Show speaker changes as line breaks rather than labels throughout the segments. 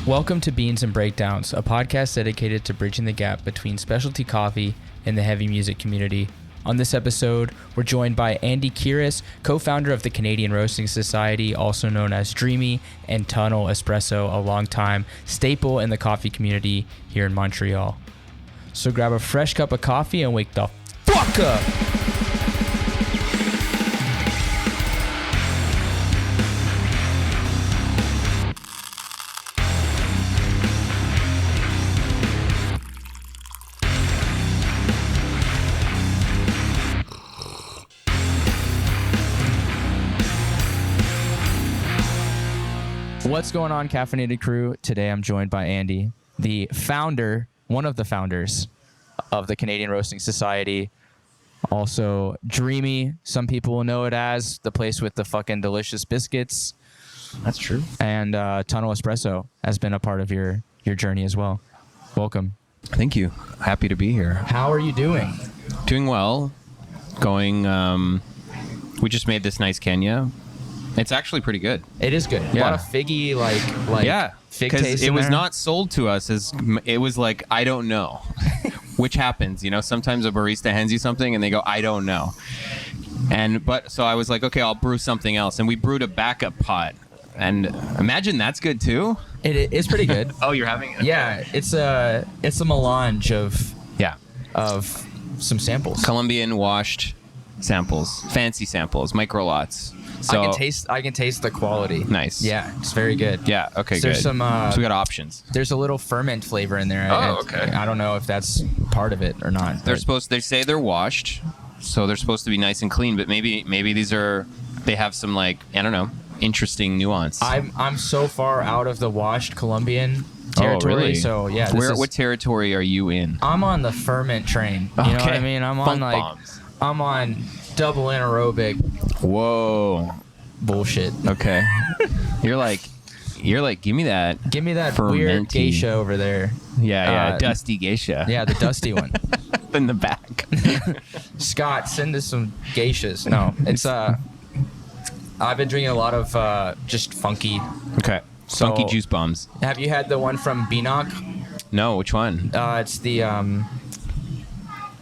Welcome to Beans and Breakdowns, a podcast dedicated to bridging the gap between specialty coffee and the heavy music community. On this episode, we're joined by Andy Kyres, co-founder of the Canadian Roasting Society, also known as Dreamy, and Tunnel Espresso, a longtime staple in the coffee community here in Montreal. So grab a fresh cup of coffee and wake the fuck up! What's going on, Caffeinated Crew? Today I'm joined by Andy, the founder, one of the founders of the Canadian Roasting Society. Also, Dreamy, some people will know it as the place with the fucking delicious biscuits.
That's true.
And Tunnel Espresso has been a part of your journey as well. Welcome.
Thank you. Happy to be here.
How are you doing?
Doing well. We just made this nice Kenya. It's actually pretty good.
It is good.
Yeah.
A lot of figgy, like fig taste.
Because it was not sold to us as it was like, I don't know, which happens. You know, sometimes a barista hands you something and they go, I don't know. So I was like, okay, I'll brew something else, and we brewed a backup pot. And imagine that's good too.
It is pretty good.
Oh, you're having it?
Yeah, it's a melange of some samples.
Colombian washed samples, fancy samples, micro lots. So
I can taste the quality.
Nice.
Yeah, it's very good.
Yeah. Okay.
There's
good.
some.
So we got options.
There's a little ferment flavor in there.
Oh, okay.
I don't know if that's part of it or not.
They say they're washed, so they're supposed to be nice and clean. But maybe they have some, like, I don't know, interesting nuance.
I'm so far out of the washed Colombian territory.
Oh, really?
So yeah.
What territory are you in?
I'm on the ferment train. You know what I mean? I'm on I'm on double anaerobic.
Whoa.
Bullshit.
Okay. You're like, give me that
weird geisha over there.
Yeah, dusty geisha.
Yeah, the dusty one.
In the back.
Scott, send us some geishas. No, it's I've been drinking a lot of just funky.
Okay. Funky juice bombs.
Have you had the one from Binoc?
No, which one?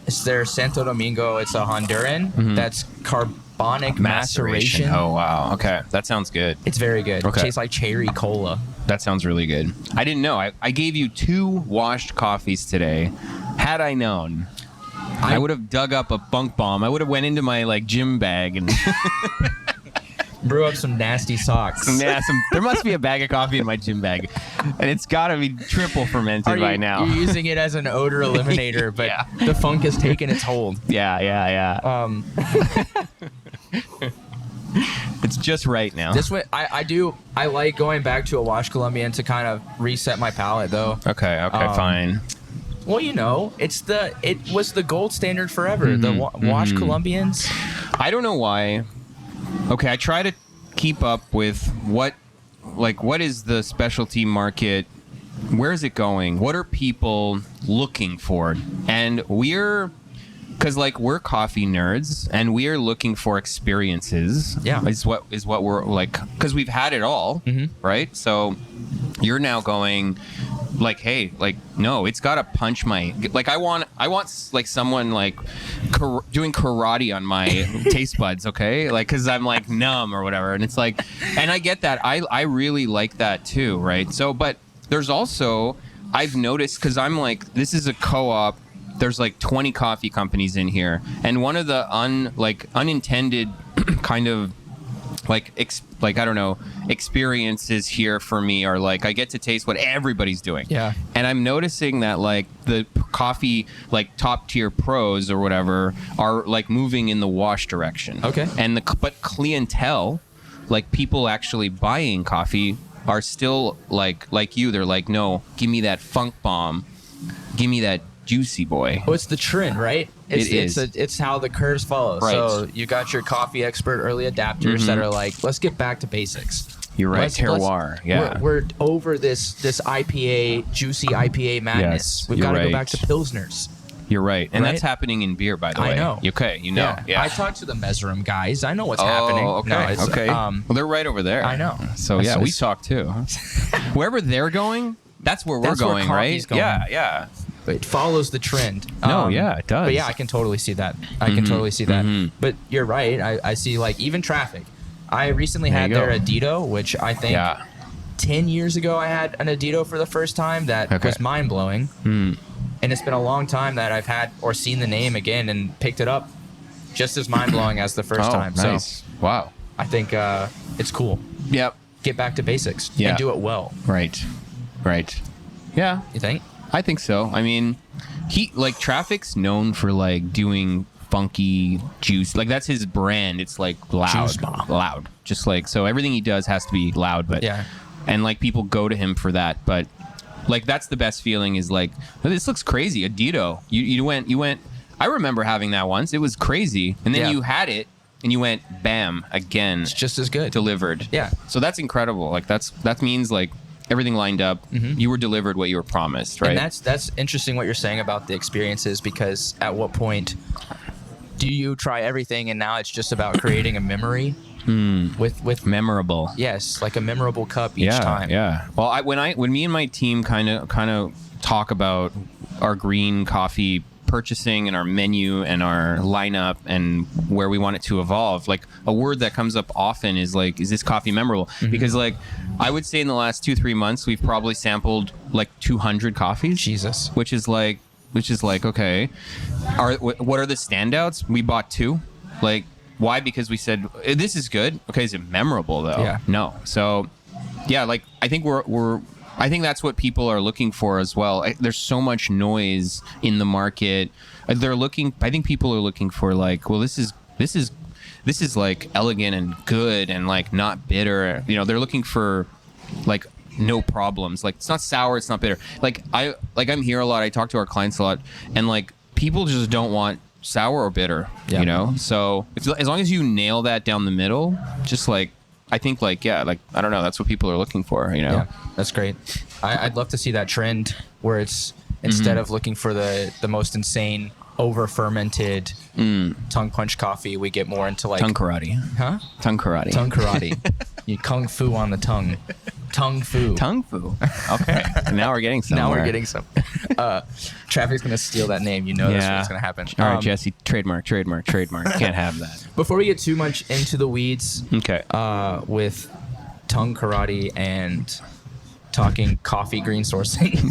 It's their Santo Domingo. It's a Honduran that's carbonic maceration.
Oh, wow. Okay. That sounds good.
It's very good.
Okay.
It tastes like cherry cola.
That sounds really good. I didn't know. I gave you 2 washed coffees today. Had I known, I would have dug up a bunk bomb. I would have went into my gym bag and
brew up some nasty socks.
There must be a bag of coffee in my gym bag, and it's got to be triple fermented by now.
You're using it as an odor eliminator, but the funk has taken its hold.
Yeah. It's just right now.
This way, I like going back to a wash Colombian to kind of reset my palate, though.
Okay, fine.
Well, you know, it was the gold standard forever. The wash Colombians.
I don't know why. Okay, I try to keep up with what is the specialty market? Where is it going? What are people looking for? And because we're coffee nerds and we are looking for experiences. Yeah, is what we're like, because we've had it all, right? So you're now going hey, no, it's got to punch my, I want someone doing karate on my taste buds, okay? Because I'm numb or whatever. And it's and I get that. I really like that too, right? So, but there's also, I've noticed, because I'm this is a co-op. There's 20 coffee companies in here. And one of the unintended kind of I don't know, experiences here for me are I get to taste what everybody's doing. Yeah. And I'm noticing that the coffee top tier pros or whatever are moving in the wash direction. Okay. And but clientele, people actually buying coffee, are still like you. They're no, give me that funk bomb, give me that juicy boy.
Oh, it's the trend, right? It's how the curves follow.
Right.
So you got your coffee expert early adapters that are let's get back to basics.
You're right. Terroir. Yeah.
We're over this IPA, juicy IPA madness.
Yes,
We've got to
right.
go back to Pilsners.
You're right. And
Right?
that's happening in beer, by the way.
I know.
Okay, you know. Yeah.
I talked to the Measurum guys. I know what's happening.
Okay.
No, it's,
okay. Well, they're right over there.
I know.
So
That's
yeah, we
just-
talk too. Wherever they're going, that's where we're
That's where
going, right?
coffee's going.
Yeah.
It follows the trend.
No, yeah, it does.
But yeah, I can totally see that. I can totally see that.
mhm.
But you're right. I see like even traffic. I recently
There
had
you
their
go.
Adito, which I think
Yeah.
10 years ago I had an Adito for the first time that
Okay.
was mind blowing.
Hmm.
And it's been a long time that I've had or seen the name again and picked it up just as mind blowing as the first
Oh,
time.
nice.
So
Wow.
I think it's cool.
Yep.
Get back to basics
Yeah.
and do it well.
Right. Yeah,
You think?
I think so. I mean, Traffic's known for like doing funky juice. Like that's his brand. It's like
Juice bomb.
loud. Just like so, everything he does has to be loud. But
Yeah.
and like people go to him for that. But like that's the best feeling is like this looks crazy. Adito. You went. I remember having that once. It was crazy, and then
Yeah.
you had it, and you went bam again.
It's just as good.
Delivered.
Yeah.
So that's incredible. Like that means like everything lined up. You were delivered what you were promised, right?
And that's interesting what you're saying about the experiences, because at what point do you try everything and now it's just about creating a memory with
memorable.
yes, like a memorable cup each time.
Yeah. Well, when me and my team kind of talk about our green coffee purchasing and our menu and our lineup and where we want it to evolve, like a word that comes up often is like, is this coffee memorable? Because like I would say in the last 2-3 months we've probably sampled like 200 coffees.
Jesus.
Which is like okay, what are the standouts? We bought 2. Like why? Because we said this is good. Okay, is it memorable though?
Yeah.
No. So yeah, like I think I think that's what people are looking for as well. There's so much noise in the market. I think people are looking for like, well, this is like elegant and good and like not bitter. You know, they're looking for like no problems. Like it's not sour, it's not bitter. I'm here a lot. I talk to our clients a lot, and like people just don't want sour or bitter.
Yeah.
You know, so as long as you nail that down the middle, just like. I think I don't know, that's what people are looking for, you know?
Yeah, that's great. I'd love to see that trend where it's instead of looking for the most insane over fermented tongue punch coffee, we get more into like
Tongue karate.
Huh?
Tongue karate.
Tongue karate. You kung fu on the tongue. Tongue fu.
Tongue fu. Okay. Now we're getting somewhere.
Now we're getting some. Traffic's gonna steal that name. You know that's what's gonna happen.
All right, Jesse. Trademark. Can't have that.
Before we get too much into the weeds,
Okay.
with tongue karate and talking coffee green sourcing,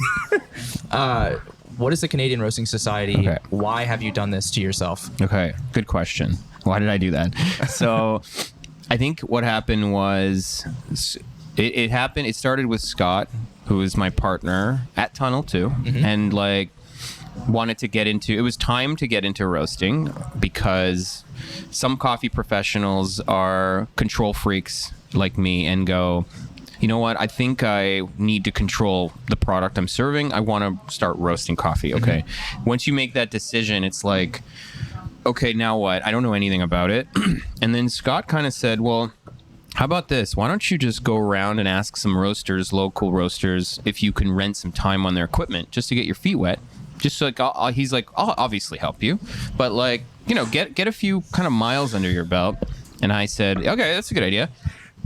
what is the Canadian Roasting Society?
Okay.
Why have you done this to yourself?
Okay. Good question. Why did I do that? So, I think what happened was it happened. It started with Scott, who is my partner at Tunnel too, and like wanted to get into. It was time to get into roasting because some coffee professionals are control freaks like me and go, you know what? I think I need to control the product I'm serving. I want to start roasting coffee. Okay. Once you make that decision, it's like, okay, now what? I don't know anything about it. And then Scott kind of said, well, how about this? Why don't you just go around and ask some roasters, local roasters, if you can rent some time on their equipment just to get your feet wet? Just like, he's like, I'll obviously help you, but like, you know, get a few kind of miles under your belt. And I said, okay, that's a good idea.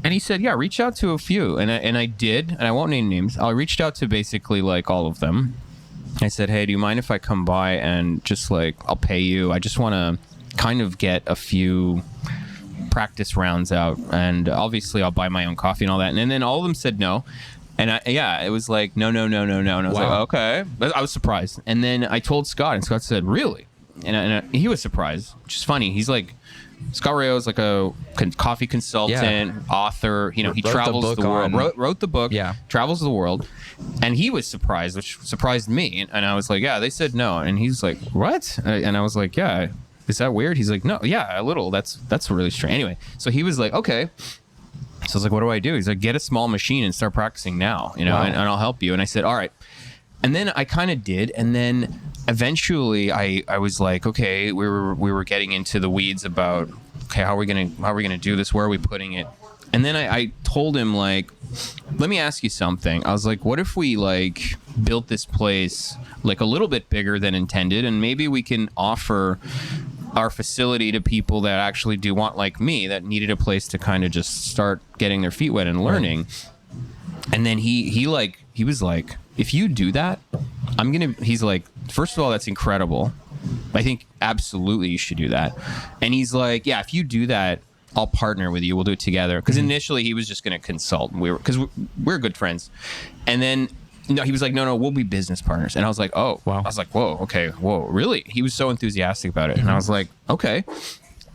And he said, yeah, reach out to a few. And I did, and I won't name names. I reached out to basically like all of them. I said, hey, do you mind if I come by and just like, I'll pay you. I just want to kind of get a few practice rounds out. And obviously I'll buy my own coffee and all that. And then all of them said no. And it was like, no. And I was like, okay. But I was surprised. And then I told Scott, and Scott said, really? And he was surprised, which is funny. He's like, Scott Rayo is like a coffee consultant, author. You know, he travels the world. Wrote the book.
Yeah.
Travels the world, and he was surprised, which surprised me. And I was like, yeah, they said no. And he's like, what? And I was like, yeah, is that weird? He's like, no, yeah, a little. That's really strange. Anyway, so he was like, okay. So I was like, what do I do? He's like, get a small machine and start practicing now. You know,
Wow.
and I'll help you. And I said, all right. And then I kind of did, and then eventually I was like, okay, we were getting into the weeds about, okay, how are we gonna do this? Where are we putting it? And then I told him, like, let me ask you something. I was like, what if we, like, built this place, like, a little bit bigger than intended, and maybe we can offer our facility to people that actually do want, like me, that needed a place to kind of just start getting their feet wet and learning. Right. And then he was like, if you do that, he's like, first of all, that's incredible. I think absolutely you should do that. And he's like, yeah, if you do that, I'll partner with you. We'll do it together. Because initially he was just going to consult. Because we're good friends. And then he was like, no, we'll be business partners. And I was like, oh, wow. I was like, whoa, okay, whoa, really? He was so enthusiastic about it. And I was like, okay.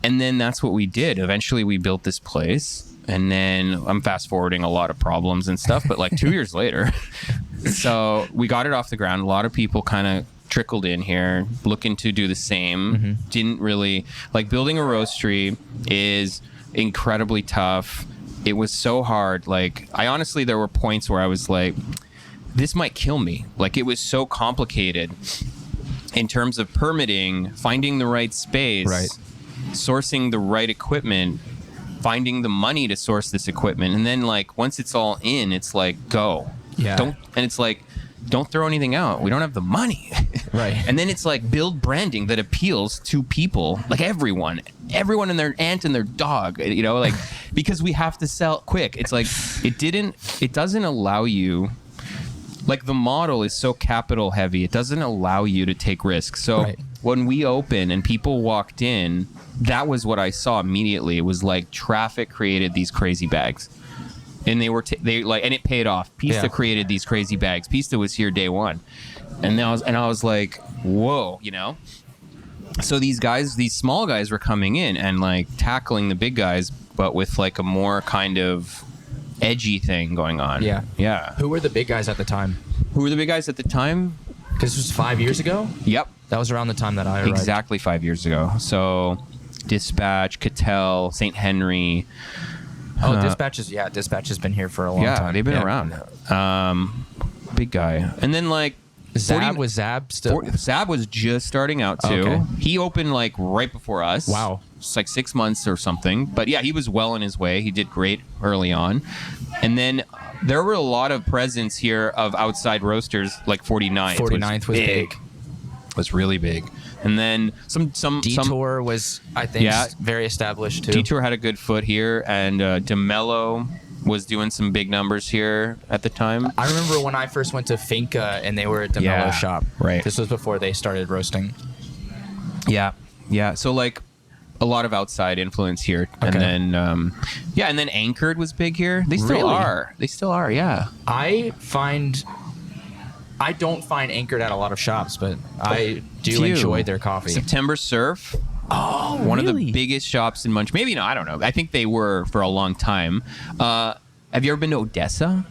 And then that's what we did. Eventually we built this place. And then I'm fast forwarding a lot of problems and stuff, but like 2 years later, so we got it off the ground. A lot of people kind of trickled in here looking to do the same. Didn't really like building a roastery is incredibly tough. It was so hard. Like I honestly, there were points where I was like, this might kill me. Like it was so complicated in terms of permitting, finding the right space, right, sourcing the right equipment, finding the money to source this equipment, and then like once it's all in, it's like go. Yeah. Don't throw anything out. We don't have the money. Right. And then it's like build branding that appeals to people, like everyone and their aunt and their dog, you know, like because we have to sell quick. It's like it doesn't allow you, like the model is so capital heavy. It doesn't allow you to take risks. So right, when we opened and people walked in, that was what I saw immediately. It was like traffic created these crazy bags, and and it paid off. Pista created these crazy bags. Pista was here day one, and I was like, whoa, you know. So these small guys were coming in and like tackling the big guys, but with like a more kind of edgy thing going on. Yeah.
Who were the big guys at the time?
Because
this was 5 years ago.
Yep.
That was around the time that I arrived.
Exactly 5 years ago. So Dispatch, Cattell, St. Henry.
Oh, Dispatch has been here for a long time.
Yeah, they've been around. Big guy. And then like
Zab was
just starting out too. Okay. He opened like right before us.
Wow.
It's like 6 months or something. But yeah, he was well on his way. He did great early on. And then there were a lot of presence here of outside roasters, like 49th.
49th was big.
Was really big. And then some
Detour was, I think, very established too.
Detour had a good foot here, and DeMello was doing some big numbers here at the time.
I remember when I first went to Finca and they were at DeMello's shop.
Right.
This was before they started roasting.
Yeah. So like a lot of outside influence here. Okay. And then and then Anchored was big here. They still are. Yeah.
I don't find Anchored at a lot of shops, but I do enjoy their coffee.
September Surf.
Oh,
one of the biggest shops in Montreal. Maybe, no, I don't know. I think they were for a long time. Have you ever been to Odessa?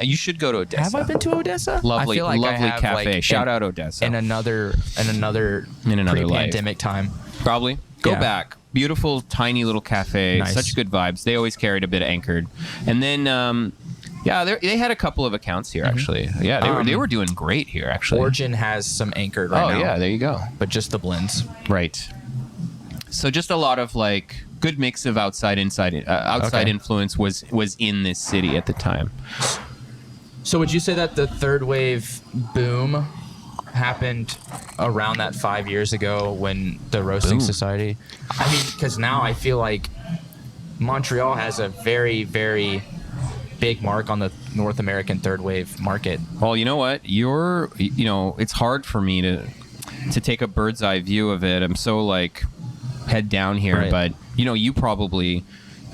You should go to Odessa.
Have I been to Odessa?
Lovely, lovely cafe. Shout out Odessa.
In another pre-pandemic time.
Probably. Go back. Beautiful, tiny little cafe. Nice. Such good vibes. They always carried a bit of Anchored. And then... they had a couple of accounts here, actually. Yeah, they were doing great here, actually.
Origin has some Anchored right now.
Oh, yeah, there you go.
But just the blends.
Right. So just a lot of, like, good mix of outside influence was in this city at the time.
So would you say that the third wave boom happened around that 5 years ago when the Roasting Society... I mean, because now I feel like Montreal has a very, very... big mark on the North American third wave market.
Well, you know what? It's hard for me to take a bird's eye view of it. I'm so like head down here, right. But you probably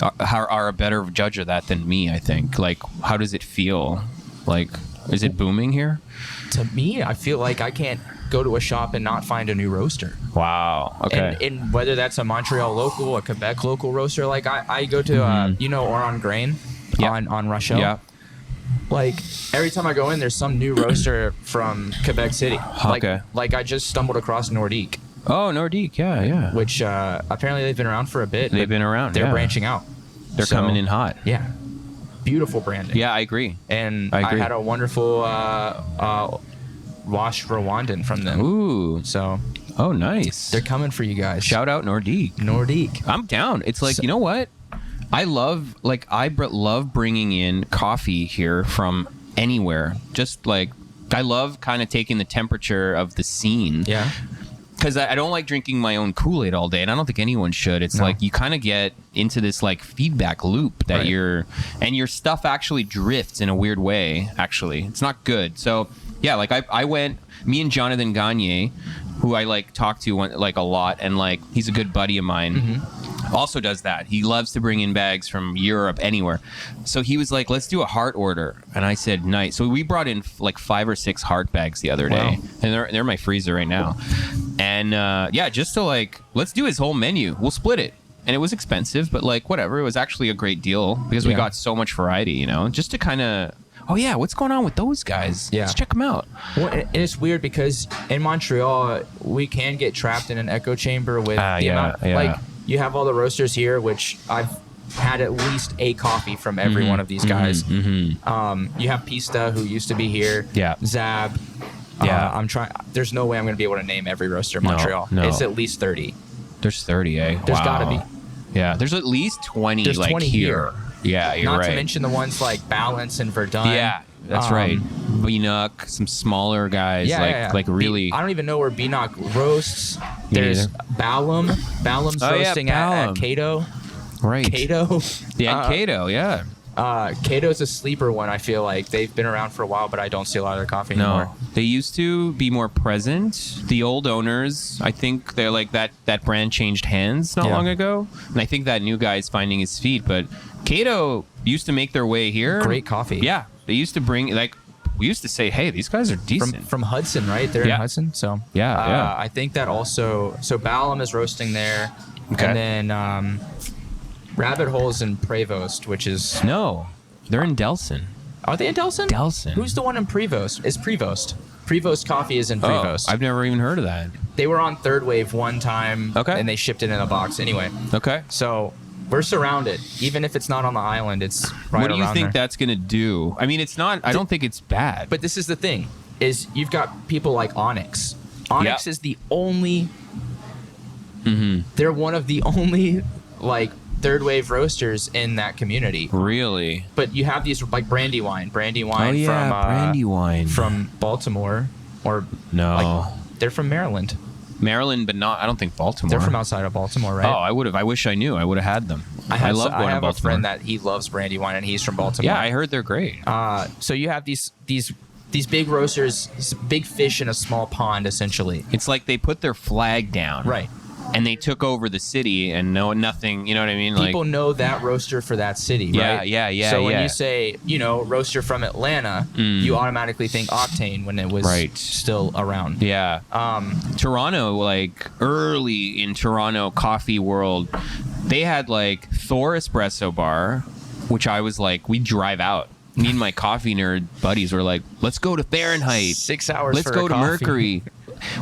are a better judge of that than me, I think. Like, how does it feel? Like, is it booming here?
To me, I feel like I can't go to a shop and not find a new roaster.
Wow. Okay.
And whether that's a Montreal local, a Quebec local roaster, like I go to, Oron Grain. On Rochelle. Yeah. Like every time I go in, there's some new roaster from Quebec City. Like I just stumbled across Nordique.
Oh, Nordique, yeah.
Which apparently they've been around for a bit.
They've been around.
They're branching out.
They're coming in hot.
Yeah. Beautiful branding.
Yeah, I agree.
And I had a wonderful wash Rwandan from them.
Ooh.
So.
Oh, nice.
They're coming for you guys.
Shout out Nordique.
I'm
down. It's like, you know what? I love love bringing in coffee here from anywhere. Just like I love kind of taking the temperature of the scene.
Yeah.
Because I don't like drinking my own Kool-Aid all day, and I don't think anyone should. It's like you kind of get into this like feedback loop that your stuff actually drifts in a weird way. Actually, it's not good. So yeah, like I went, me and Jonathan Gagne, who I like talk to like a lot, and like he's a good buddy of mine. Also does that. He loves to bring in bags from Europe, anywhere. So he was like, let's do a heart order. And I said, nice. So we brought in like 5 or 6 heart bags the other day. And they're in my freezer right now. And just to like, let's do his whole menu. We'll split it. And it was expensive, but like whatever. It was actually a great deal because we got so much variety, you know, just to kind of, oh yeah, what's going on with those guys? Yeah. Let's check them out.
Well, and it's weird because in Montreal, we can get trapped in an echo chamber with the amount, like, you have all the roasters here, which I've had at least a coffee from every one of these guys. You have Pista, who used to be here. Yeah. Zab. Yeah. I'm trying. There's no way I'm going to be able to name every roaster in Montreal. No. It's at least 30.
There's 30, eh?
There's got to be.
Yeah. There's at least 20.
There's
like
20
here. Yeah, you're right.
Not to mention the ones like Balance and Verdun.
Yeah. That's right. Beanock, some smaller guys, like really.
I don't even know where Beanock roasts. There's Ballum. Ballum's roasting at Cato.
Right.
Cato.
Yeah, Cato, yeah.
Cato's a sleeper one, I feel like. They've been around for a while, but I don't see a lot of their coffee anymore.
They used to be more present. The old owners, I think they're like that brand changed hands not long ago. And I think that new guy is finding his feet. But Cato used to make their way here.
Great coffee.
Yeah. They used to bring, like, we used to say, hey, these guys are decent.
From Hudson, right? They're in Hudson. So, I think that also, so Ballum is roasting there. Okay. And then Rabbit Hole's in Prevost, which is...
No, they're in Delson.
Are they in Delson?
Delson.
Who's the one in Prevost? It's Prevost. Prevost Coffee is in Prevost.
I've never even heard of that.
They were on Third Wave one time. Okay. And they shipped it in a box anyway.
Okay.
So... we're surrounded. Even if it's not on the island, it's right around.
What do you think that's going to do? I mean, it's not... I don't think it's bad.
But this is the thing, is you've got people like Onyx. Onyx is the only... They're one of the only, like, third wave roasters in that community.
Really?
But you have these, like, Brandywine.
Brandywine.
From Baltimore. Or...
No.
Like, they're from Maryland.
Maryland, but not. I don't think Baltimore.
They're from outside of Baltimore, right?
Oh, I would have. I wish I knew. I would have had them. I love going to Baltimore. I have a friend
that he loves Brandywine, and he's from Baltimore.
Yeah, I heard they're great.
So you have these big roasters, big fish in a small pond, essentially.
It's like they put their flag down,
right?
And they took over the city and know nothing. You know what I mean?
People know that roaster for that city, right?
Yeah.
So when you say, roaster from Atlanta, you automatically think Octane when it was still around.
Yeah. Toronto, like early in Toronto coffee world, they had like Thor Espresso Bar, which I was like, we'd drive out. Me and my coffee nerd buddies were like, let's go to Fahrenheit.
6 hours
Let's go to Mercury.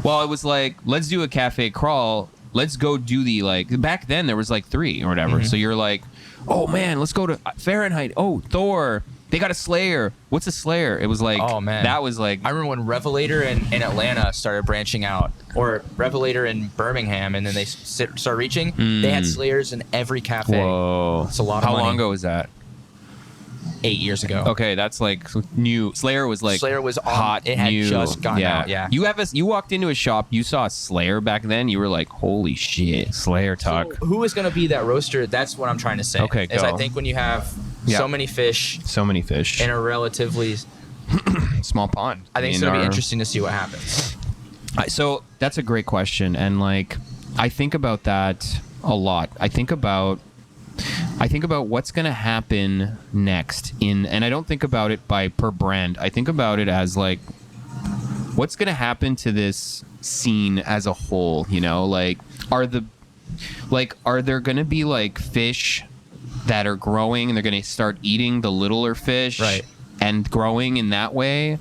Well, it was like, let's do a cafe crawl. Let's go do the, like, back then there was like 3 or whatever. So you're like, oh man, let's go to Fahrenheit. Oh, Thor. They got a Slayer. What's a Slayer? It was like, oh man, that was like.
I remember when Revelator in Atlanta started branching out, or Revelator in Birmingham, and then they started reaching. They had Slayers in every cafe.
Whoa.
It's a lot of money.
How long ago was that?
8 years ago.
Okay, that's like new. Slayer was hot.
It had just gotten out. Yeah.
You walked into a shop. You saw a Slayer back then. You were like, holy shit, Slayer talk.
So who is going to be that roaster? That's what I'm trying to say.
Okay,
I think when you have so many fish in a relatively
small pond,
I think it's going to be interesting to see what happens.
So that's a great question, and like I think about that a lot. I think about what's going to happen next and I don't think about it per brand. I think about it as like what's going to happen to this scene as a whole, like are there going to be like fish that are growing and they're going to start eating the littler fish and growing in that way?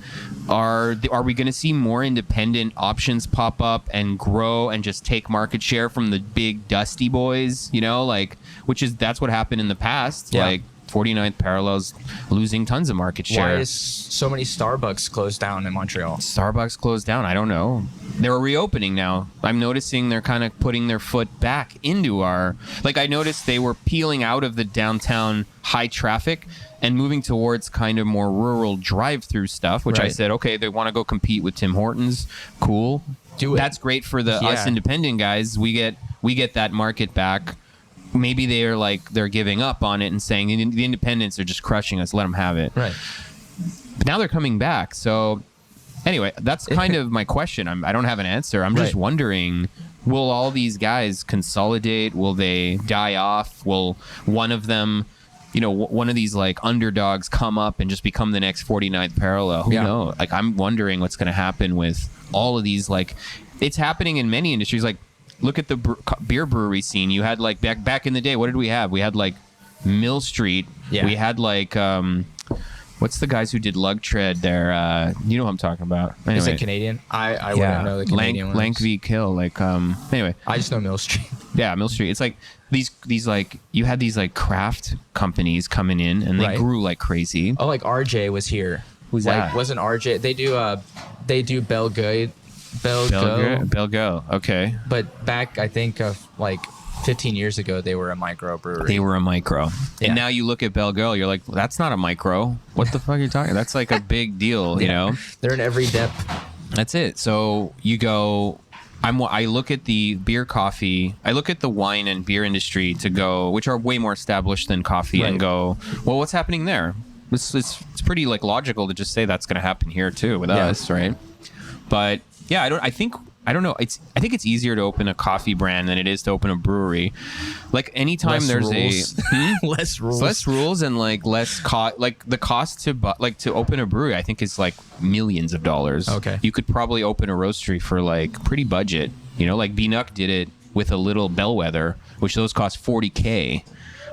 Are we going to see more independent options pop up and grow and just take market share from the big dusty boys, that's what happened in the past. Like 49th Parallel's losing tons of market share.
Why is so many Starbucks closed down in Montreal?
Starbucks closed down. I don't know. They're reopening now. I'm noticing they're kind of putting their foot back into our... Like, I noticed they were peeling out of the downtown high traffic and moving towards kind of more rural drive-through stuff, which I said, okay, they want to go compete with Tim Hortons. Cool.
Do it.
That's great for us independent guys. We get that market back. Maybe they're giving up on it and saying the independents are just crushing us. Let them have it.
Right.
But now they're coming back. So anyway, that's kind of my question. I don't have an answer. I'm just wondering, will all these guys consolidate? Will they die off? Will one of them, one of these like underdogs come up and just become the next 49th Parallel? Who knows? Like, I'm wondering what's going to happen with all of these. Like, it's happening in many industries. Like, look at the beer brewery scene. You had like back in the day, what did we have? We had like Mill Street. Yeah. We had like what's the guys who did Lug Tread there? You know what I'm talking about. Anyway.
Is it Canadian? I wouldn't know the Canadian ones.
Lank v. Kill. Like anyway.
I just know Mill Street.
Yeah, Mill Street. It's like these like you had these like craft companies coming in and they grew like crazy.
Oh, like RJ was here.
Who's that?
Wasn't RJ? They do Belgo.
Okay.
But back, I think, of like 15 years ago, they were a microbrewery.
They were a micro. Yeah. And now you look at Belgo, you're like, that's not a micro. What the fuck are you talking? That's like a big deal, you know?
They're in every depth.
That's it. So you go... I look at the beer, coffee. I look at the wine and beer industry which are way more established than coffee, and go, well, what's happening there? It's pretty like logical to just say that's going to happen here too with us, right? But yeah, I don't know. I think it's easier to open a coffee brand than it is to open a brewery. Like anytime less rules and like less the cost to open a brewery, I think is like millions of dollars.
Okay.
You could probably open a roastery for like pretty budget. Like B-Nuck did it with a little Bellwether, which those cost $40K,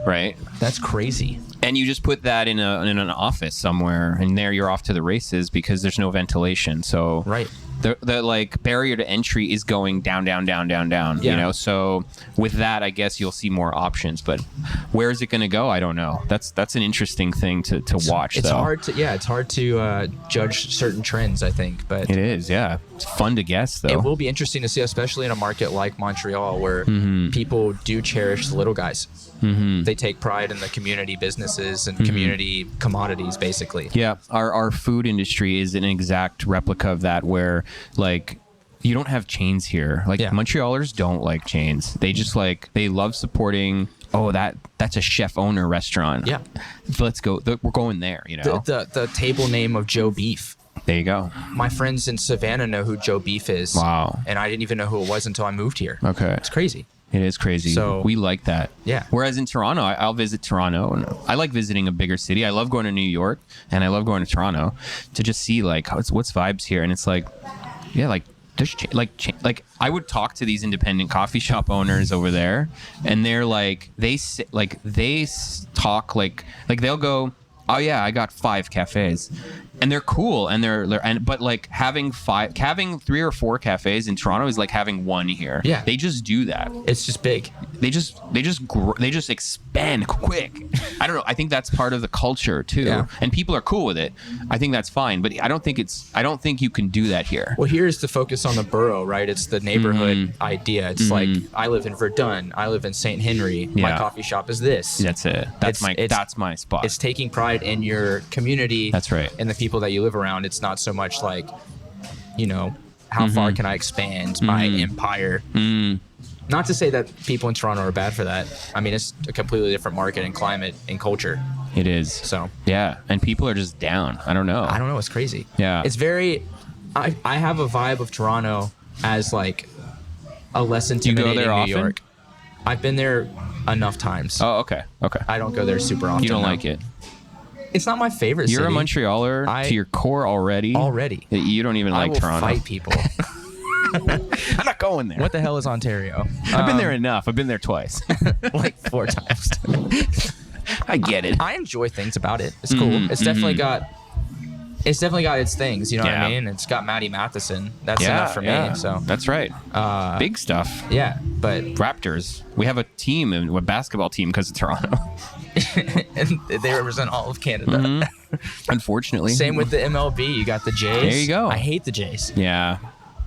right?
That's crazy.
And you just put that in an office somewhere, and there you're off to the races because there's no ventilation. So the like barrier to entry is going down. Yeah. So with that, I guess you'll see more options. But where is it going to go? I don't know. That's an interesting thing to watch.
It's hard to judge certain trends, I think. But
it is, yeah. It's fun to guess, though.
It will be interesting to see, especially in a market like Montreal, where people do cherish the little guys. Mm-hmm. They take pride in the community businesses and community commodities, basically. Yeah,
our food industry is an exact replica of that, where like you don't have chains here. Like Montrealers don't like chains. They just they love supporting. Oh, that's a chef owner restaurant.
Yeah,
let's go. We're going there.
The table name of Joe Beef.
There you go.
My friends in Savannah know who Joe Beef is.
Wow.
And I didn't even know who it was until I moved here.
Okay.
It's crazy.
It is crazy. So we like that.
Yeah.
Whereas in Toronto, I'll visit Toronto, and I like visiting a bigger city. I love going to New York, and I love going to Toronto to just see like what's vibes here. And it's like, yeah, like there's like I would talk to these independent coffee shop owners over there, and they're like they talk like they'll go, oh yeah, I got 5 cafes. And they're cool, but like having 3 or 4 cafes in Toronto is like having 1 here.
Yeah,
they just do that.
It's just big.
They just expand quick. I don't know. I think that's part of the culture too, and people are cool with it. I think that's fine, but I don't think you can do that here.
Well, here's the focus on the borough, right? It's the neighborhood idea. It's like I live in Verdun, I live in St. Henry. My coffee shop is this.
That's it. That's my spot.
It's taking pride in your community.
That's right.
And the people that you live around. It's not so much like, how far can I expand my empire? Not to say that people in Toronto are bad for that. I mean, it's a completely different market and climate and culture.
It is.
So
yeah, and people are just down. I don't know.
It's crazy.
Yeah,
it's very. I have a vibe of Toronto as like a less intimidating New York. I've been there enough times.
Oh, okay.
I don't go there super often.
You don't like it?
It's not my favorite
You're
city.
a Montrealer to your core already. You don't even like Toronto.
I will fight people.
I'm not going there.
What the hell is Ontario?
I've been there enough. I've been there twice.
Like 4 times.
I get it.
I enjoy things about it. It's cool. It's definitely got It's definitely got its things, you know what I mean? It's got Matty Matheson. That's enough for me. So
that's right. Big stuff.
Yeah, but
Raptors. We have a team, a basketball team, because of Toronto.
and they represent all of Canada.
Mm-hmm. Unfortunately.
Same with the MLB. You got the Jays.
There you go.
I hate the Jays.
Yeah.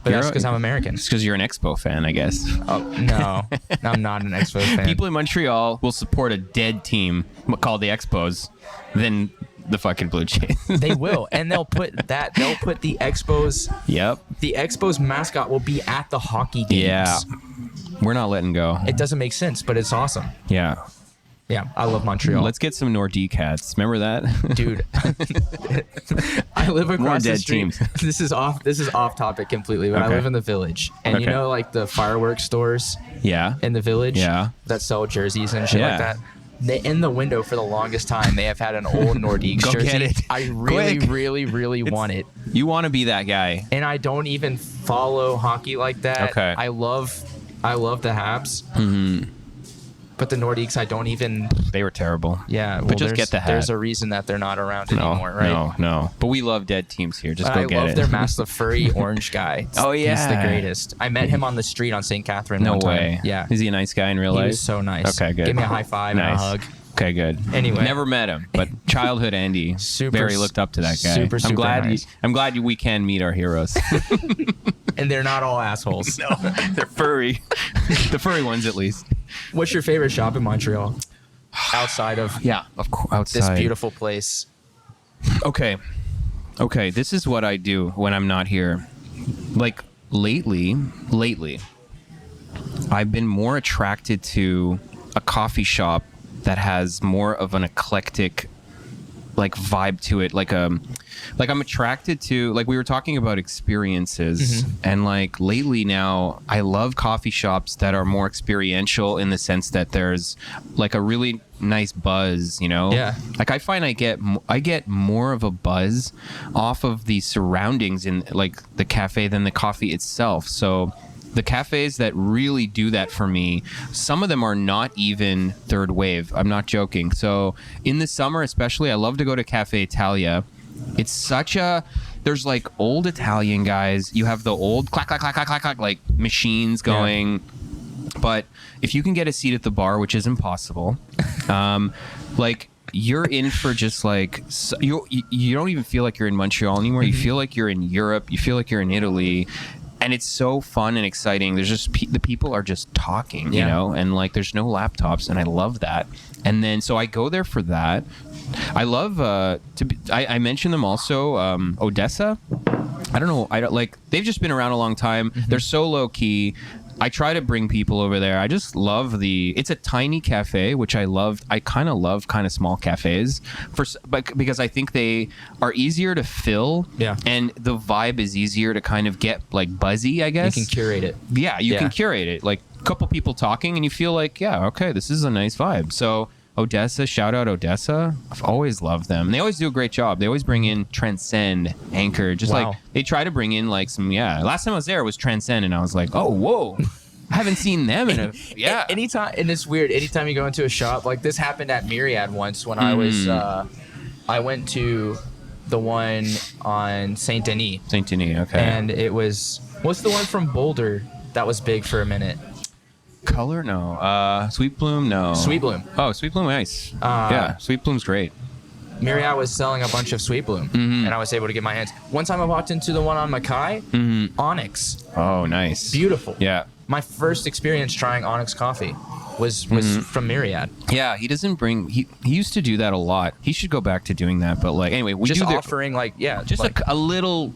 But that's because I'm American.
It's because you're an Expo fan, I guess.
Oh, no. I'm not an Expo fan.
People in Montreal will support a dead team called the Expos than the fucking Blue Jays.
They will. And they'll put the Expos.
Yep.
The Expos mascot will be at the hockey games.
Yeah. We're not letting go.
It doesn't make sense, but it's awesome.
Yeah.
Yeah, I love Montreal.
Let's get some Nordique hats. Remember that?
Dude. I live across the street.
Teams.
This is off topic completely, but I live in the Village. And you know, like the fireworks stores in the Village that sell jerseys and shit like that. In the window for the longest time, they have had an old Nordique
Go
jersey.
get it.
I really want it.
You want to be that guy.
And I don't even follow hockey like that.
Okay.
I love the Habs.
Mm-hmm.
But the Nordiques, I don't even...
They were terrible.
Yeah. Well,
but just get the hat.
There's a reason that they're not around anymore, right?
No. But we love dead teams here. Just go get it.
I love their mask, the furry orange guy.
Oh, yeah.
He's the greatest. I met him on the street on St. Catherine
No
one time.
way.
Yeah.
Is he a nice guy in real life?
He was so nice.
Okay, good.
Give me a high five and a hug.
Okay, good.
Anyway.
Never met him, but childhood Andy very looked up to that guy.
Super nice.
I'm glad we can meet our heroes.
And they're not all assholes.
No, they're furry. The furry ones, at least.
What's your favorite shop in Montreal? Outside of
of course, outside
this beautiful place.
Okay, this is what I do when I'm not here. Like lately, I've been more attracted to a coffee shop that has more of an eclectic like vibe to it. Like I'm attracted to, like we were talking about experiences, and like lately now I love coffee shops that are more experiential in the sense that there's like a really nice buzz, you know?
Yeah.
Like I find I get more of a buzz off of the surroundings in like the cafe than the coffee itself. So the cafes that really do that for me, some of them are not even third wave. I'm not joking. So in the summer especially, I love to go to Cafe Italia. It's there's like old Italian guys. You have the old clack, clack, clack, clack, clack, clack, like machines going. Yeah. But if you can get a seat at the bar, which is impossible, like you're in for just like, you don't even feel like you're in Montreal anymore. You feel like you're in Europe. You feel like you're in Italy. And it's so fun and exciting. There's just the people are just talking, you know, and like there's no laptops, and I love that. And then so I go there for that. I love I mentioned them also. Odessa. I don't know. They've just been around a long time. They're so low key. I try to bring people over there. I just love it's a tiny cafe, which I love. I kind of love kind of small cafes because I think they are easier to fill. Yeah. And the vibe is easier to kind of get like buzzy, I guess.
You can curate it.
Yeah, you can curate it. Like a couple people talking and you feel like, yeah, okay, this is a nice vibe. So Odessa, shout out Odessa. I've always loved them. And they always do a great job. They always bring in Transcend, Anchor. Just like they try to bring in like some, last time I was there was Transcend and I was like, oh, whoa. I haven't seen them in
anytime, and it's weird. Anytime you go into a shop, like this happened at Myriade once when I was, I went to the one on Saint Denis.
Saint Denis, okay.
And it was, what's the one from Boulder that was big for a minute?
Color? No. Sweet Bloom? No.
Sweet Bloom.
Oh, Sweet Bloom, nice. Yeah, Sweet Bloom's great.
Myriade was selling a bunch of Sweet Bloom, and I was able to get my hands. One time I walked into the one on Mackay, Onyx.
Oh, nice.
Beautiful.
Yeah.
My first experience trying Onyx coffee was from Myriade.
Yeah, he doesn't bring. He used to do that a lot. He should go back to doing that. But like, anyway, we
just
do
offering just
like a little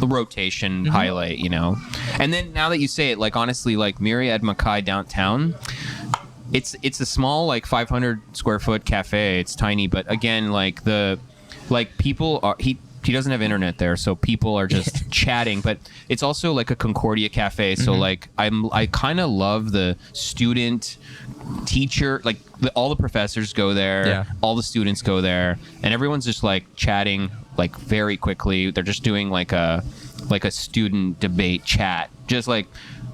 rotation highlight, you know. And then now that you say it, like honestly, like Myriade Mackay downtown. It's a small like 500 square foot cafe. It's tiny, but again, like people are he doesn't have internet there, so people are just chatting. But it's also like a Concordia cafe, so like I kind of love the student teacher, like all the professors go there, all the students go there, and everyone's just like chatting like very quickly. They're just doing like a student debate chat, just like.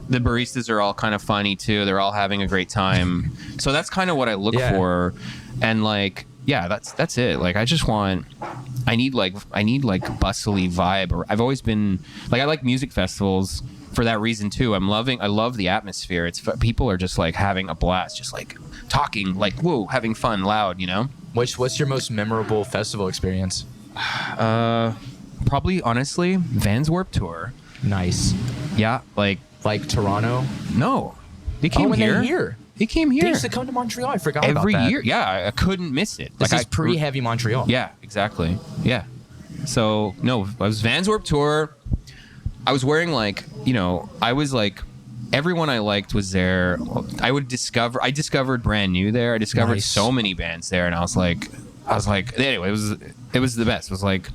The baristas are all kind of funny too. They're all having a great time. So that's kind of what I look for. And like, yeah, that's it. Like I I need like bustly vibe. Or I've always been like, I like music festivals for that reason too. I love the atmosphere. People are just like having a blast, just like talking, like whoa, having fun, loud, you know.
What's your most memorable festival experience?
Probably honestly, Vans Warped Tour.
Nice.
Yeah, like
Toronto.
No, they came here.
Here.
He came here.
They used to come to Montreal. I forgot about
every
that.
year. Yeah, I couldn't miss it.
This is pre-heavy Montreal.
Yeah, exactly. Yeah. So no, I was Vans Warped Tour. I was wearing like, you know, I was like, everyone I liked was there. I discovered Brand New there. I discovered so many bands there, and I was like, anyway, it was the best. It was like,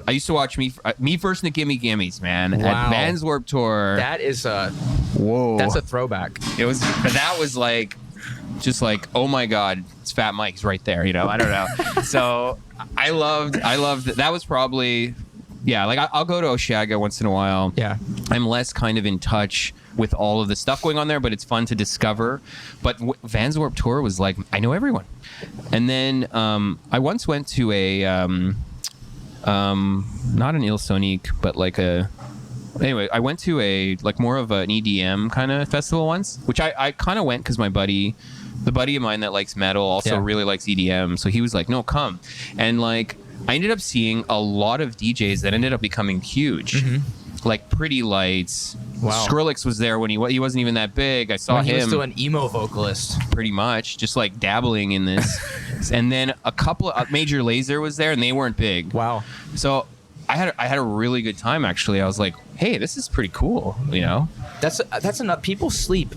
I used to watch Me First and the Gimme Gimmes, man.
Wow.
At Vans Warped Tour.
That is
whoa.
That's a throwback.
That was like, just like, oh my God, it's Fat Mike's right there, you know. I don't know. So I loved that was probably, yeah, like I'll go to Osheaga once in a while.
Yeah.
I'm less kind of in touch with all of the stuff going on there, but it's fun to discover. But Vans Warped Tour was like, I know everyone. And then I once went to a not an Il Sonique, but like anyway, I went to a like more of an EDM kind of festival once, which I kind of went because the buddy of mine that likes metal also really likes EDM, so he was like, no, come. And like I ended up seeing a lot of DJs that ended up becoming huge. Like Pretty Lights.
Wow.
Skrillex was there when he wasn't even that big. I saw
when
him.
He was still an emo vocalist.
Pretty much, just like dabbling in this. And then a couple of Major Lazer was there, and they weren't big.
Wow.
So I had a really good time actually. I was like, hey, this is pretty cool, you know.
That's enough. People sleep.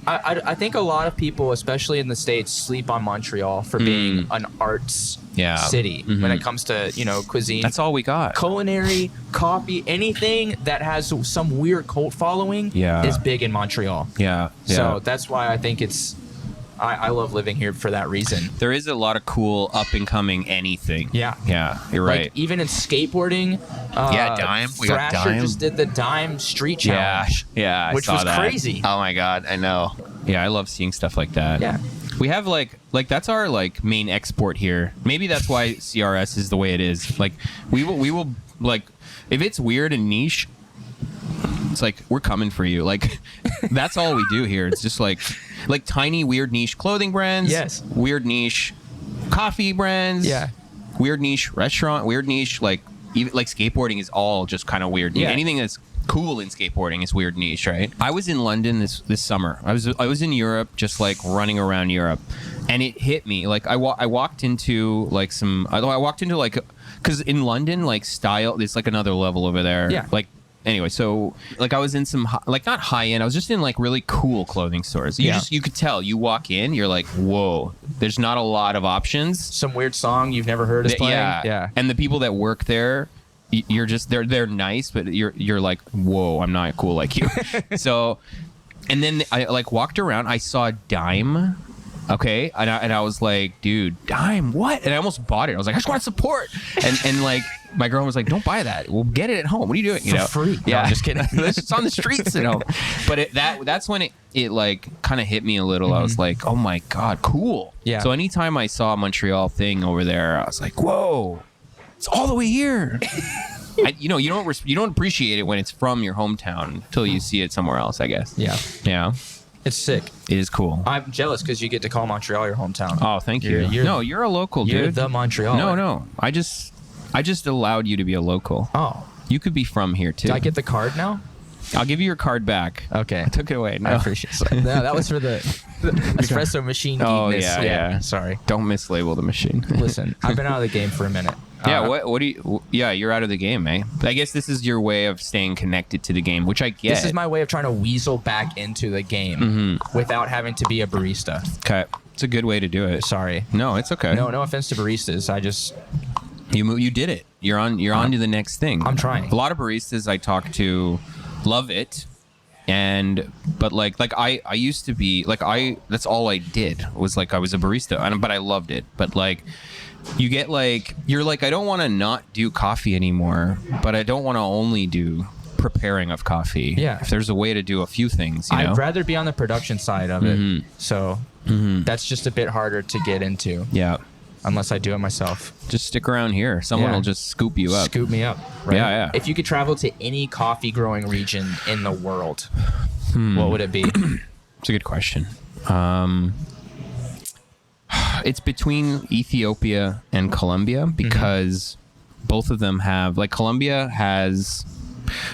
I think a lot of people, especially in the States, sleep on Montreal for being an arts city when it comes to, you know, cuisine.
That's all we got.
Culinary, coffee, anything that has some weird cult following is big in Montreal.
Yeah.
So that's why I think I love living here for that reason.
There is a lot of cool up and coming anything. Yeah, you're right.
Like even in skateboarding.
Dime. We got
Thrasher
Dime.
just did the Dime Street Challenge.
Yeah,
which
I saw
was
that.
crazy.
Oh my God, I know. Yeah, I love seeing stuff like that.
Yeah.
We have like that's our like main export here. Maybe that's why CRS is the way it is. Like we will like if it's weird and niche, it's like we're coming for you. Like that's all we do here. It's just like tiny weird niche clothing brands.
Yes.
Weird niche coffee brands.
Yeah.
Weird niche restaurant. Weird niche like even like skateboarding is all just kind of weird. Yeah. Anything that's cool in skateboarding is weird niche, right? I was in London this summer. I was in Europe, just like running around Europe, and it hit me. Like I walked into like because in London like style is like another level over there.
Yeah.
Like anyway, so like I was in some like not high end. I was just in like really cool clothing stores. You could tell. You walk in, you're like, whoa. There's not a lot of options.
Some weird song you've never heard is playing. Yeah.
And the people that work there, you're just they're nice, but you're like, whoa, I'm not cool like you. So, and then I like walked around. I saw Dime. Okay, and I was like, dude, Dime, what? And I almost bought it. I was like, I just want to support. And like my girl was like, don't buy that. We'll get it at home. What are you doing?
For free.
Yeah,
no, I'm just kidding.
It's on the streets at home. But that's when it like kind of hit me a little. I was like, oh my God, cool.
Yeah.
So anytime I saw a Montreal thing over there, I was like, whoa, it's all the way here. You don't appreciate it when it's from your hometown until you see it somewhere else, I guess. Yeah. Yeah.
It's sick.
It is cool.
I'm jealous because you get to call Montreal your hometown.
Oh, thank you. You're a local, dude.
You're the Montreal.
No. I just allowed you to be a local.
Oh.
You could be from here, too.
Do I get the card now?
I'll give you your card back.
Okay.
I took it away. No.
I appreciate it. No, that was for the espresso machine.
Oh,
geekness.
yeah.
Sorry.
Don't mislabel the machine.
Listen, I've been out of the game for a minute.
Yeah, what do you... Yeah, you're out of the game, eh? I guess this is your way of staying connected to the game, which I get.
This is my way of trying to weasel back into the game without having to be a barista.
Okay. It's a good way to do it.
Sorry.
No, it's okay.
No offense to baristas. I just...
You did it. You're on to the next thing.
I'm trying.
A lot of baristas I talk to love it. But like I used to be like that's all I did was like I was a barista, but I loved it. But like you get like you're like I don't want to not do coffee anymore, but I don't want to only do preparing of coffee.
Yeah.
If there's a way to do a few things, you know?
I'd rather be on the production side of it. So that's just a bit harder to get into.
Yeah.
unless I do it myself.
Just stick around here. Someone will just scoop you up.
Scoop me up. Right?
Yeah.
If you could travel to any coffee growing region in the world, what would it be?
It's a good question. It's between Ethiopia and Colombia because both of them have, like, Colombia has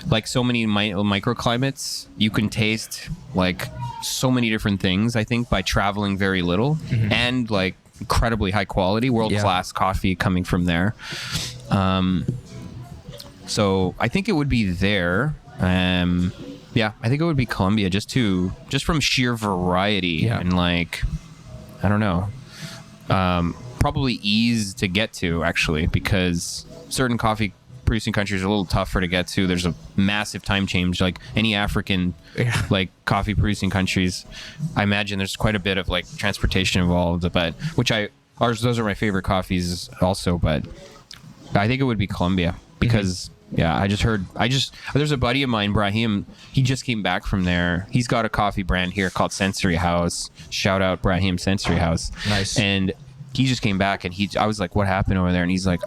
like so many microclimates. You can taste like so many different things, I think, by traveling very little and like incredibly high quality, world-class coffee coming from there. So I think it would be there. Yeah, I think it would be Colombia just from sheer variety and like, I don't know, probably ease to get to actually, because certain coffee producing countries are a little tougher to get to. There's a massive time change, like any African like coffee producing countries. I imagine there's quite a bit of like transportation involved, but those are my favorite coffees also, but I think it would be Colombia because there's a buddy of mine, Brahim, he just came back from there. He's got a coffee brand here called Sensory House. Shout out Brahim, Sensory House. Nice. And he just came back and I was like, what happened over there? And he's like,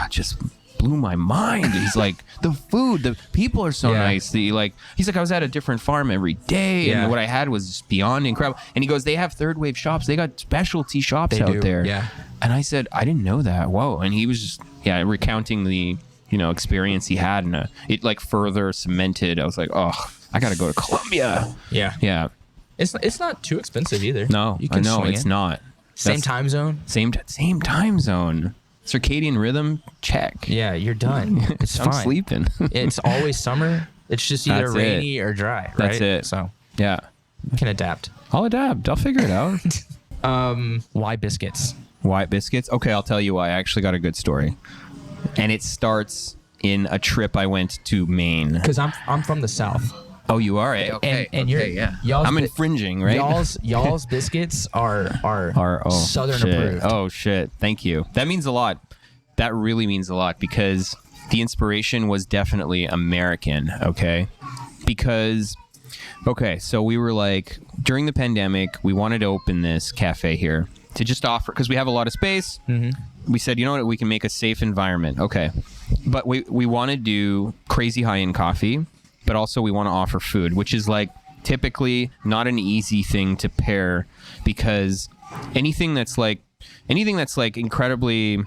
just blew my mind. He's like, the food, the people are so nice. He's like, I was at a different farm every day and what I had was just beyond incredible. And he goes, they have third wave shops. They got specialty shops out there. Yeah. And I said, I didn't know that. Whoa. And he was just, recounting the, experience he had, and it like further cemented. I was like, oh, I got to go to Colombia. Yeah. Yeah.
It's not too expensive either.
No,
you can swing
it's not.
Same time zone.
Same time zone. Circadian rhythm, check.
Yeah, you're done. It's fine.
I'm sleeping.
It's always summer. It's just either rainy or dry, right?
That's it.
So
yeah,
you can adapt.
I'll adapt. I'll figure it out.
Why biscuits?
Why biscuits? Okay, I'll tell you why. I actually got a good story, and it starts in a trip I went to Maine.
Because I'm from the South.
Oh, you are? Okay.
And
I'm infringing, right?
Y'all's biscuits are Southern approved.
Oh, shit. Thank you. That means a lot. That really means a lot because the inspiration was definitely American, okay? Because, so we were like, during the pandemic, we wanted to open this cafe here to just offer, because we have a lot of space. We said, you know what, we can make a safe environment. Okay. But we want to do crazy high-end coffee, but also we want to offer food, which is like typically not an easy thing to pair, because anything that's like incredibly,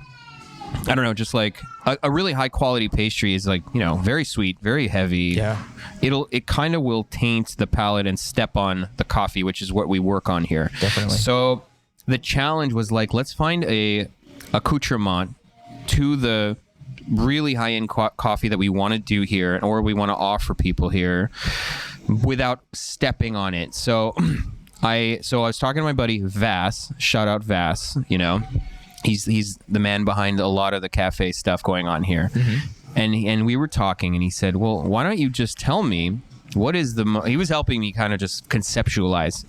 I don't know, just like a really high quality pastry is like, very sweet, very heavy. Yeah. It kind of will taint the palate and step on the coffee, which is what we work on here.
Definitely.
So the challenge was like, let's find a accoutrement to the really high-end coffee that we want to do here, or we want to offer people here, without stepping on it. So I was talking to my buddy Vass. Shout out Vass. He's the man behind a lot of the cafe stuff going on here. And we were talking, and he said, well, why don't you just tell me what is he was helping me kind of just conceptualize.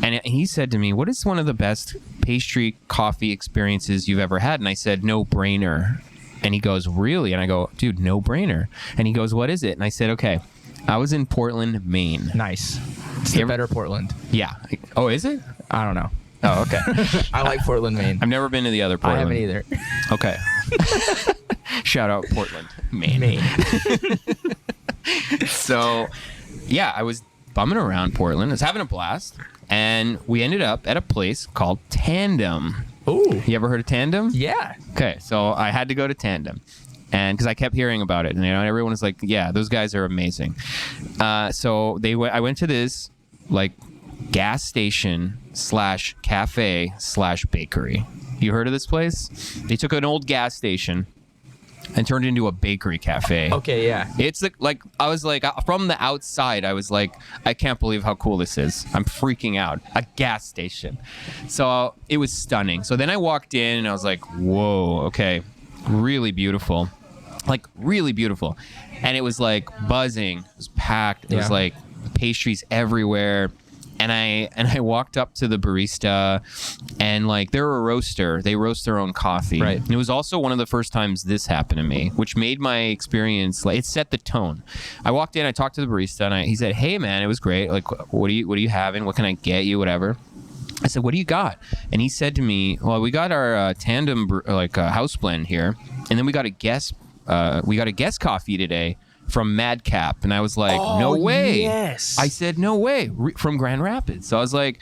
And he said to me, what is one of the best pastry coffee experiences you've ever had? And I said, No Brainer. And he goes, really? And I go, dude, no brainer. And he goes, what is it? And I said, okay, I was in Portland, Maine.
Nice. It's the better Portland.
Yeah. Oh, is it?
I don't know.
Oh, okay.
I like Portland, Maine.
I've never been to the other Portland.
I haven't either.
Okay. Shout out Portland, Maine. So, yeah, I was bumming around Portland. I was having a blast. And we ended up at a place called Tandem.
Ooh.
You ever heard of Tandem?
Yeah.
Okay, so I had to go to Tandem, and because I kept hearing about it, and everyone was like, "Yeah, those guys are amazing." So I went to this like gas station / cafe / bakery. You heard of this place? They took an old gas station and turned it into a bakery cafe.
Okay, yeah.
It's like I was like, from the outside, I was like, I can't believe how cool this is. I'm freaking out. A gas station. So it was stunning. So then I walked in and I was like, whoa, okay, really beautiful. Like really beautiful. And it was like buzzing. It was packed. It was like pastries everywhere. And I walked up to the barista, and like they're a roaster. They roast their own coffee.
Right.
And it was also one of the first times this happened to me, which made my experience like it set the tone. I walked in, I talked to the barista, and he said, "Hey man, it was great. Like, what are you having? What can I get you? Whatever." I said, what do you got? And he said to me, well, we got our tandem house blend here, and then we got a guest coffee today from Madcap. And I was like, no way.
Yes.
I said, no way, from Grand Rapids. So I was like,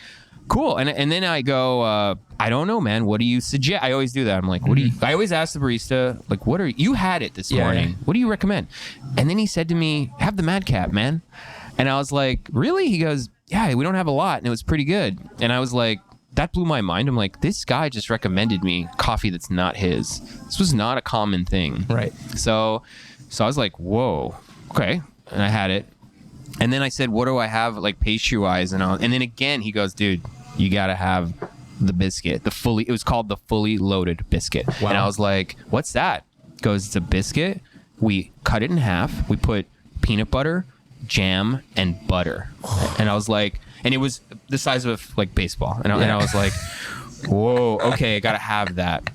cool. And then I go, I don't know, man. What do you suggest? I always do that. I'm like, what do you? I always ask the barista, like, what are you had it this morning? What do you recommend? And then he said to me, have the Madcap, man. And I was like, really? He goes, yeah, we don't have a lot, and it was pretty good. And I was like, that blew my mind. I'm like, this guy just recommended me coffee that's not his. This was not a common thing.
Right.
So I was like, whoa, okay. And I had it. And then I said, what do I have, like, pastry-wise? And then again, he goes, dude, you got to have the biscuit. It was called the fully loaded biscuit. Wow. And I was like, what's that? He goes, it's a biscuit. We cut it in half. We put peanut butter, jam, and butter. And I was like, and it was the size of like baseball. And I was like, whoa, okay, I gotta have that.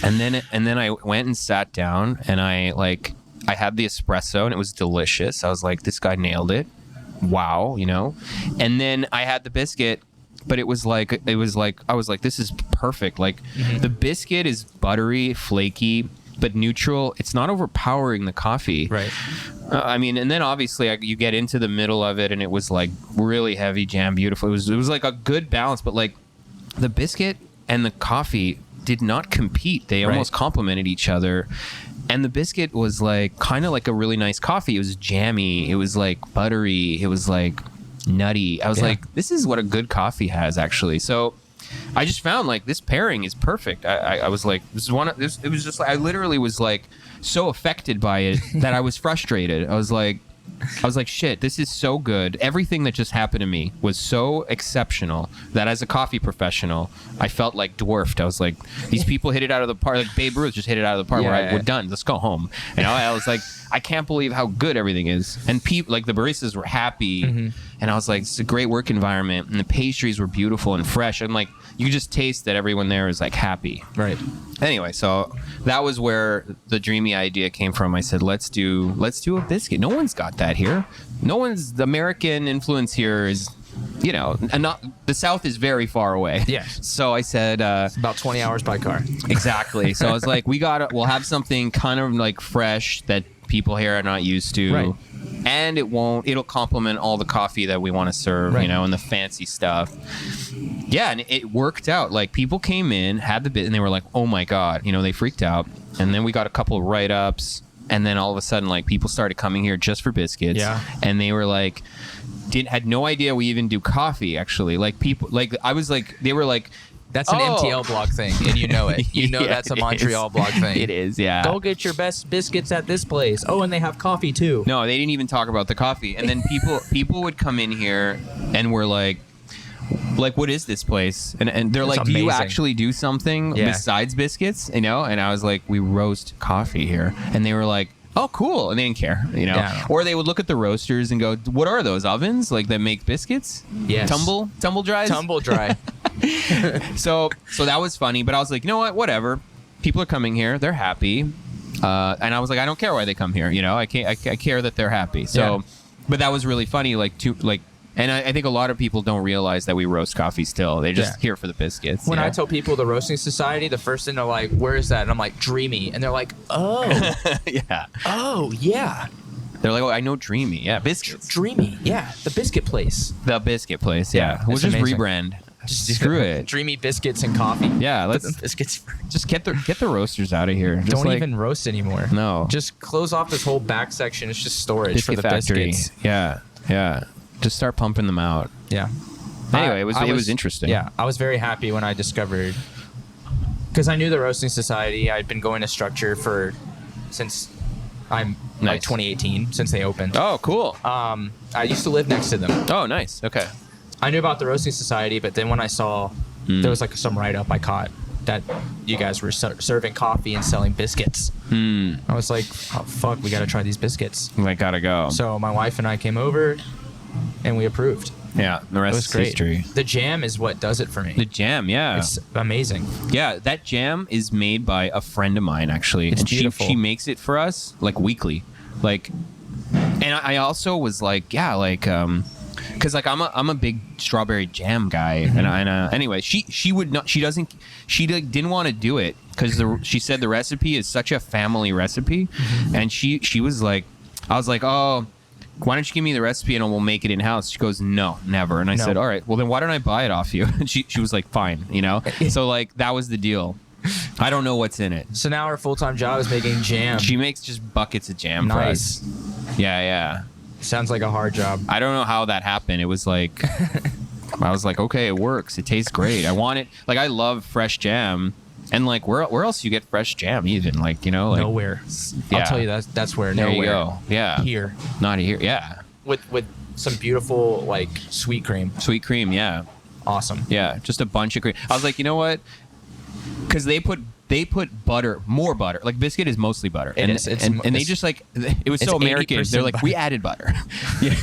And then I went and sat down, and I had the espresso, and it was delicious. I was like, this guy nailed it. Wow, And then I had the biscuit, but I was like, this is perfect. Like, the biscuit is buttery, flaky, but neutral. It's not overpowering the coffee.
Right.
And then obviously you get into the middle of it, and it was like really heavy jam, beautiful. It was like a good balance, but like the biscuit and the coffee did not compete. They almost complemented each other. And the biscuit was like kind of like a really nice coffee. It was jammy. It was like buttery. It was like nutty. I was like, this is what a good coffee has, actually. So I just found like this pairing is perfect. I was like, this is one of this. It was just like, I literally was like so affected by it that I was frustrated. I was like, shit, this is so good. Everything that just happened to me was so exceptional that as a coffee professional, I felt like dwarfed. I was like, these people hit it out of the park. Like Babe Ruth just hit it out of the park. We're done. Let's go home. I was like, I can't believe how good everything is. And people, like the baristas were happy. And I was like, it's a great work environment. And the pastries were beautiful and fresh. And like, you just taste that everyone there is like happy.
Right.
Anyway, so that was where the dreamy idea came from. I said, let's do a biscuit. No one's got that here. The American influence here is, and the South is very far away.
Yeah.
So I said,
it's about 20 hours by car.
Exactly. So I was like, we'll have something kind of like fresh that people here are not used to.
Right.
And it'll complement all the coffee that we want to serve, and the fancy stuff. Yeah, and it worked out. Like, people came in, had the bit, and they were like, oh my God, they freaked out. And then we got a couple of write-ups, and then all of a sudden, like, people started coming here just for biscuits. Yeah. And they were like, had no idea we even do coffee, actually. Like, people, like, I was like, they were like,
that's an MTL blog thing, and you know it. You know that's a Montreal blog thing.
It is, yeah.
Go get your best biscuits at this place. Oh, and they have coffee too.
No, they didn't even talk about the coffee. And then people would come in here and were like, what is this place? And they're like, amazing. Do you actually do something besides biscuits? And I was like, we roast coffee here. And they were like, oh, cool. And they didn't care, Yeah, or they would look at the roasters and go, what are those ovens like that make biscuits?
Yes.
Tumble dries?
Tumble dry.
So that was funny, but I was like, you know what? Whatever. People are coming here. They're happy. And I was like, I don't care why they come here. I care that they're happy. So, but that was really funny. And I think a lot of people don't realize that we roast coffee still. They're just here for the biscuits.
When I tell people the Roasting Society, the first thing they're like, where is that? And I'm like, Dreamy. And they're like, oh.
Yeah.
Oh, yeah.
They're like, oh, I know Dreamy. Yeah, biscuits.
Dreamy. Yeah, the biscuit place.
The biscuit place, yeah. We'll just amazing. Rebrand. Just screw it.
Dreamy biscuits and coffee.
Yeah, let's
biscuits.
Just get the roasters out of here.
Don't even roast anymore.
No.
Just close off this whole back section. It's just storage
biscuit
for the
factory.
biscuits.
Yeah. Just start pumping them out.
Yeah.
Anyway, it was interesting.
Yeah, I was very happy when I discovered, because I knew the Roasting Society. I'd been going to Structure since I'm like 2018, since they opened.
Oh, cool.
I used to live next to them.
Oh, nice. Okay.
I knew about the Roasting Society, but then when I saw there was like some write-up I caught that you guys were serving coffee and selling biscuits. I was like, oh, fuck, we got to try these biscuits.
I got to go.
So my wife and I came over, and we approved.
Yeah, the rest is history.
The jam is what does it for me.
The jam, yeah.
It's amazing.
Yeah, that jam is made by a friend of mine, actually.
It's beautiful.
She makes it for us, like, weekly. Like, and I also was like, yeah, like, because like I'm a big strawberry jam guy, and anyway, she would not, she didn't want to do it because she said the recipe is such a family recipe, and she was like, I was like, oh, why don't you give me the recipe and we'll make it in house? She goes, no, never. And I said, all right, well then why don't I buy it off you? And she was like, fine, you know. So like that was the deal. I don't know what's in it.
So now her full-time job is making jam.
She makes just buckets of jam for us. Yeah.
Sounds like a hard job.
I don't know how that happened. It was like, I was like, okay, it works. It tastes great. I want it. Like, I love fresh jam. And like, where else you get fresh jam even? Like, you know, like
nowhere.
Yeah.
I'll tell you that's where.
There
nowhere.
you go. Yeah.
Here.
Not here. Yeah.
With some beautiful like sweet cream.
Sweet cream. Yeah.
Awesome.
Yeah. Just a bunch of cream. I was like, you know what? Because they put butter, more butter. Like biscuit is mostly butter, and they just like it was so American. They're like, we added butter. Yeah.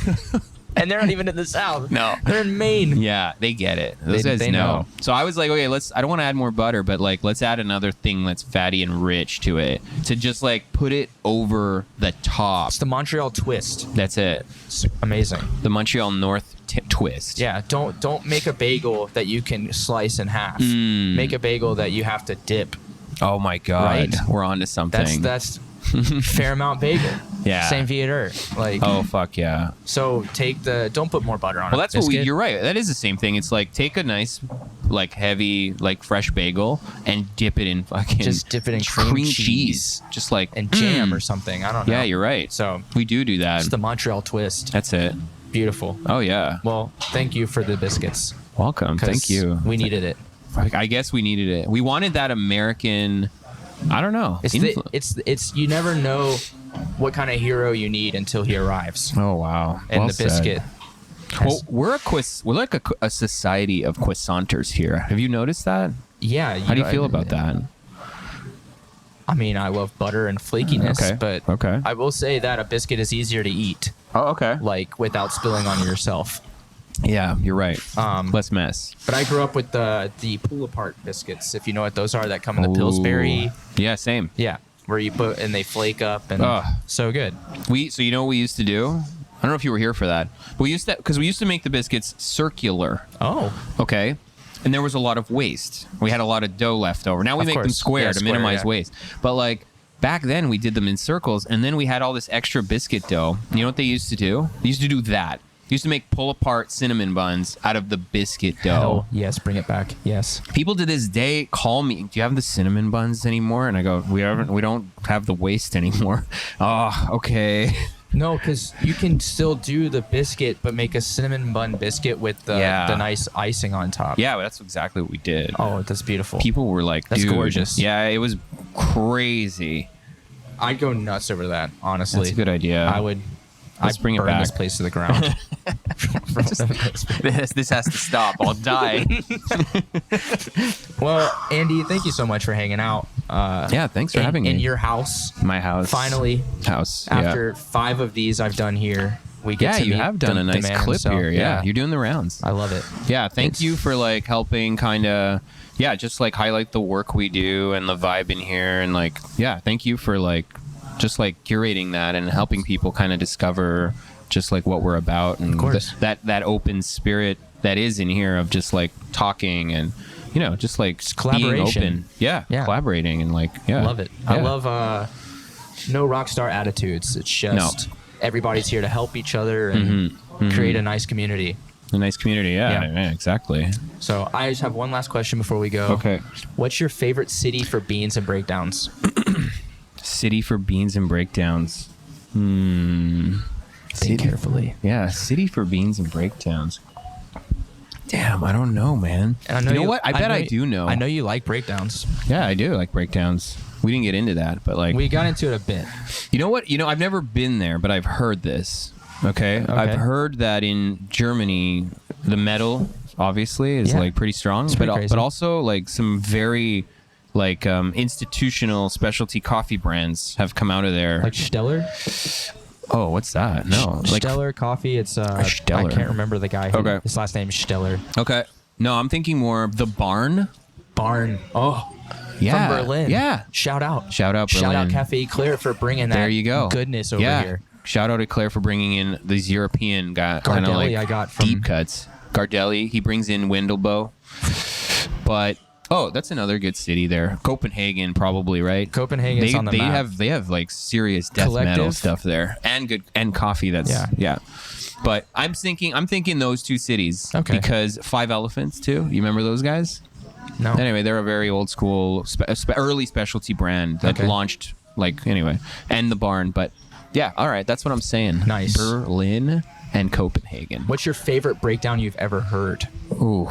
And they're not even in the South.
No,
they're in Maine.
Yeah, they get it. Those guys know. So I was like, okay, I don't want to add more butter, but like let's add another thing that's fatty and rich to it to just like put it over the top.
It's the Montreal twist.
That's it.
It's amazing.
The Montreal North twist.
Yeah, don't make a bagel that you can slice in half. Make a bagel that you have to dip.
Oh my God,
right?
We're on to something.
That's Fairmount bagel.
Yeah.
Saint Viateur. Like.
Oh fuck yeah.
So don't put more butter on it.
Well, that's what you're right. That is the same thing. It's like take a nice, like heavy, like fresh bagel and dip it in fucking.
Just dip it in cream cheese.
Just like
and jam or something. I don't know.
Yeah, you're right.
So
we do that.
It's the Montreal twist.
That's it.
Beautiful.
Oh yeah.
Well, thank you for the biscuits.
Welcome. Thank you.
We needed it.
I guess we needed it. We wanted that American. I don't know.
It's you never know what kind of hero you need until he arrives.
Oh wow.
And the biscuit.
Well, we're like a society of croissanters here. Have you noticed that?
Yeah.
How do you feel about that?
I mean, I love butter and flakiness, but I will say that a biscuit is easier to eat.
Oh, okay.
Like without spilling on yourself.
Yeah, you're right. Less mess.
But I grew up with the pull apart biscuits, if you know what those are, that come in the Pillsbury.
Yeah, same.
Yeah, where you put and they flake up and so good.
So you know what we used to do? I don't know if you were here for that. But we used to make the biscuits circular.
Oh.
Okay. And there was a lot of waste. We had a lot of dough left over. Now we make them square to minimize waste. But like back then we did them in circles, and then we had all this extra biscuit dough. You know what they used to do? They used to do that. They used to make pull-apart cinnamon buns out of the biscuit dough.
Yes, bring it back. Yes.
People to this day call me, do you have the cinnamon buns anymore? And I go, we don't have the waste anymore. Oh, okay.
No, because you can still do the biscuit, but make a cinnamon bun biscuit with the nice icing on top.
Yeah, that's exactly what we did.
Oh, that's beautiful.
People were like,
that's
dude.
Gorgeous.
Yeah, it was crazy.
I'd go nuts over that, honestly.
That's a good idea. Let's bring it back.
This place to the ground.
This has to stop. I'll die.
Well, Andy, thank you so much for hanging out.
Yeah, thanks for having me.
In your house.
My house.
Finally.
House.
After 5 of these I've done here, we get to
you have done a nice clip
himself.
here. Yeah, you're doing the rounds.
I love it.
Yeah, thank you for like helping kind of, just like highlight the work we do and the vibe in here. And like, thank you for like, just like curating that and helping people kind of discover just like what we're about and that open spirit that is in here of just like talking and just like
collaboration.
Being open. Collaborating and like
love it. I love no rock star attitudes. It's just everybody's here to help each other and create a nice community.
A nice community, yeah, exactly.
So I just have one last question before we go.
Okay.
What's your favorite city for beans and breakdowns?
City for beans and breakdowns.
Think carefully.
Yeah, city for beans and breakdowns. Damn, I don't know, man. And I know you know what? I bet I do know.
I know you like breakdowns.
Yeah, I do like breakdowns. We didn't get into that, but like
we got into it a bit.
You know what? I've never been there, but I've heard this. Okay? I've heard that in Germany, the metal obviously is like pretty strong, but also like some very like institutional specialty coffee brands have come out of there.
Like Stellar?
Oh, what's that? No.
Stellar Coffee. It's
Stellar.
I can't remember the guy. His last name is Stellar.
Okay. No, I'm thinking more of the Barn.
Oh.
Yeah.
From Berlin.
Yeah.
Shout out
Berlin.
Shout out Cafe Eclair for bringing that
there you go.
goodness over here.
Shout out to Claire for bringing in these European kind of
Gardelli
like
I got from
deep cuts. Gardelli, he brings in Windelbo. But that's another good city there. Copenhagen, probably, right?
Copenhagen's on the map.
They have like serious death metal stuff there, and coffee. Yeah. But I'm thinking those two cities.
Okay.
Because Five Elephants too. You remember those guys?
No.
Anyway, they're a very old school, early specialty brand that launched and the Barn. But yeah, all right, that's what I'm saying.
Nice.
Berlin and Copenhagen.
What's your favorite breakdown you've ever heard?
Ooh.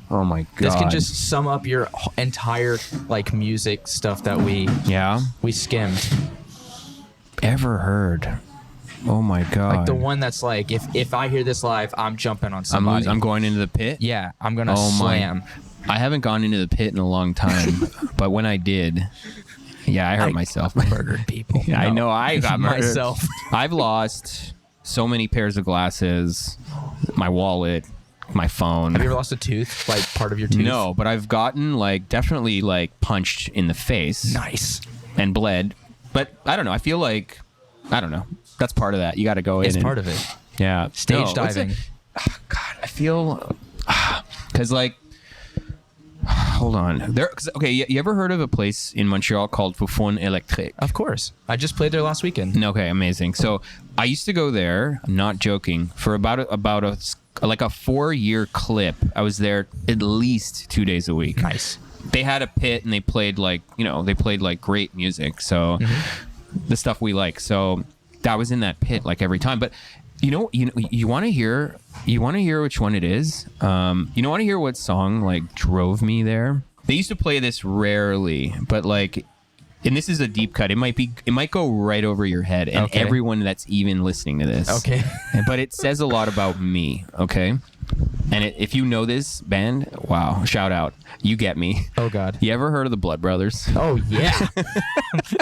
Oh my god.
This can just sum up your entire like music stuff that we skimmed.
Ever heard? Oh my god.
Like the one that's like if I hear this live, I'm jumping on somebody.
I'm going into the pit?
Yeah, I'm going to slam.
I haven't gone into the pit in a long time, but when I did, I hurt myself.
Murdered people.
I know I got murdered.
Myself.
I've lost so many pairs of glasses, my wallet, my phone.
Have you ever lost a tooth, like part of your tooth?
No, but I've gotten definitely punched in the face.
Nice.
And bled. But I don't know. I feel like, I don't know. That's part of that. You got to go in.
It's part of it.
Yeah.
Stage diving.
God, I feel, because hold on. You ever heard of a place in Montreal called Fufon Electrique?
Of course. I just played there last weekend.
Okay, amazing. So I used to go there, I'm not joking, for about a 4-year clip. I was there at least 2 days a week.
Nice.
They had a pit and they played great music. So the stuff we like. So that was in that pit every time. But you want to hear which one it is. You want to hear what song drove me there. They used to play this rarely, but and this is a deep cut. It might go right over your head and everyone that's even listening to this.
Okay.
But it says a lot about me. Okay. And if you know this band, wow, shout out. You get me.
Oh, God.
You ever heard of the Blood Brothers?
Oh, yeah.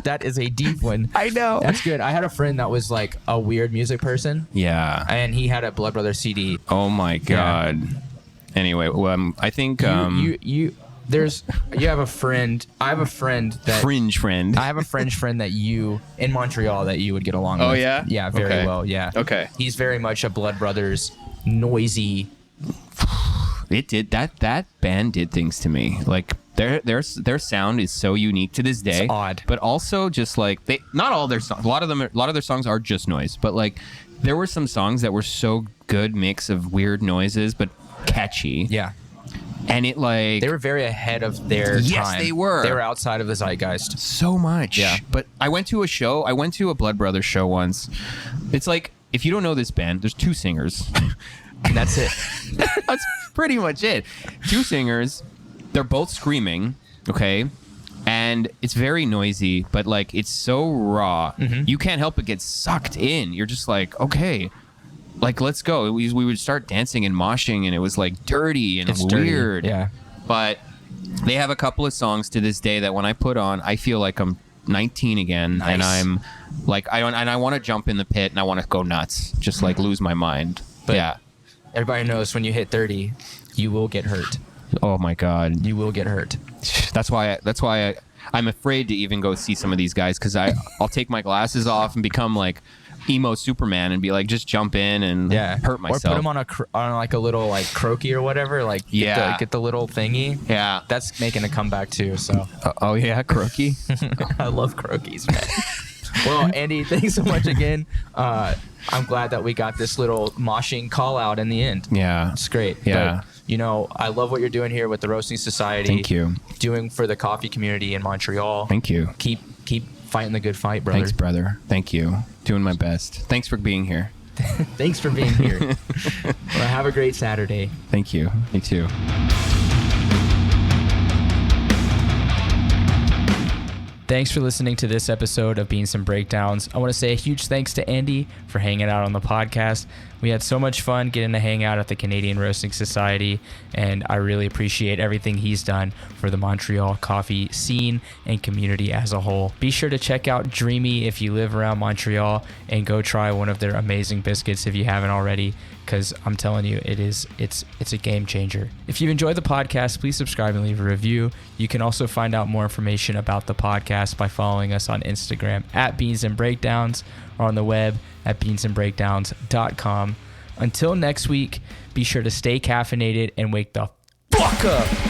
That is a deep one.
I know.
That's good. I had a friend that was a weird music person.
Yeah.
And he had a Blood Brothers CD.
Oh, my God. Yeah. Anyway, I think...
You have a friend. I have a friend that...
Fringe friend.
I have a fringe friend that in Montreal that you would get along with.
Oh, yeah?
Yeah, very well, yeah.
Okay.
He's very much a Blood Brothers noisy...
It did that band did things to me. Their sound is so unique to this day.
It's odd.
But also just not all their songs. A lot of their songs are just noise. But there were some songs that were so good mix of weird noises but catchy.
Yeah.
And they
were very ahead of their time.
Yes, they were.
They were outside of the zeitgeist.
So much.
Yeah.
But I went to a Blood Brothers show once. It's if you don't know this band, there's 2 singers.
And that's it.
That's pretty much it. 2 singers. They're both screaming, okay? And it's very noisy, but it's so raw. Mm-hmm. You can't help but get sucked in. You're just okay. Let's go. We would start dancing and moshing, and it was dirty and weird.
Dirty. Yeah.
But they have a couple of songs to this day that when I put on, I feel like I'm 19 again. Nice. And I'm I want to jump in the pit and I want to go nuts, just lose my mind. But yeah.
Everybody knows when you hit 30, you will get hurt.
Oh my God.
You will get hurt.
That's why I'm afraid to even go see some of these guys, because I'll take my glasses off and become emo Superman and be just jump in and hurt myself.
Or put them on a little croaky or whatever. Get the little thingy.
Yeah.
That's making a comeback too. So.
Oh yeah, croaky.
I love croakies, man. Well, Andy, thanks so much again. I'm glad that we got this little moshing call out in the end.
Yeah.
It's great.
Yeah.
But, I love what you're doing here with the Roasting Society.
Thank you.
Doing for the coffee community in Montreal.
Thank you.
Keep fighting the good fight, brother.
Thanks, brother. Thank you. Doing my best. Thanks for being here.
Thanks for being here. Well, have a great Saturday.
Thank you. Me too.
Thanks for listening to this episode of Beans and Breakdowns. I want to say a huge thanks to Andy for hanging out on the podcast. We had so much fun getting to hang out at the Canadian Roasting Society, and I really appreciate everything he's done for the Montreal coffee scene and community as a whole. Be sure to check out Dreamy if you live around Montreal, and go try one of their amazing biscuits if you haven't already. because I'm telling you, it's a game changer. If you enjoyed the podcast, please subscribe and leave a review. You can also find out more information about the podcast by following us on Instagram at Beans and Breakdowns or on the web at beansandbreakdowns.com. Until next week, be sure to stay caffeinated and wake the fuck up.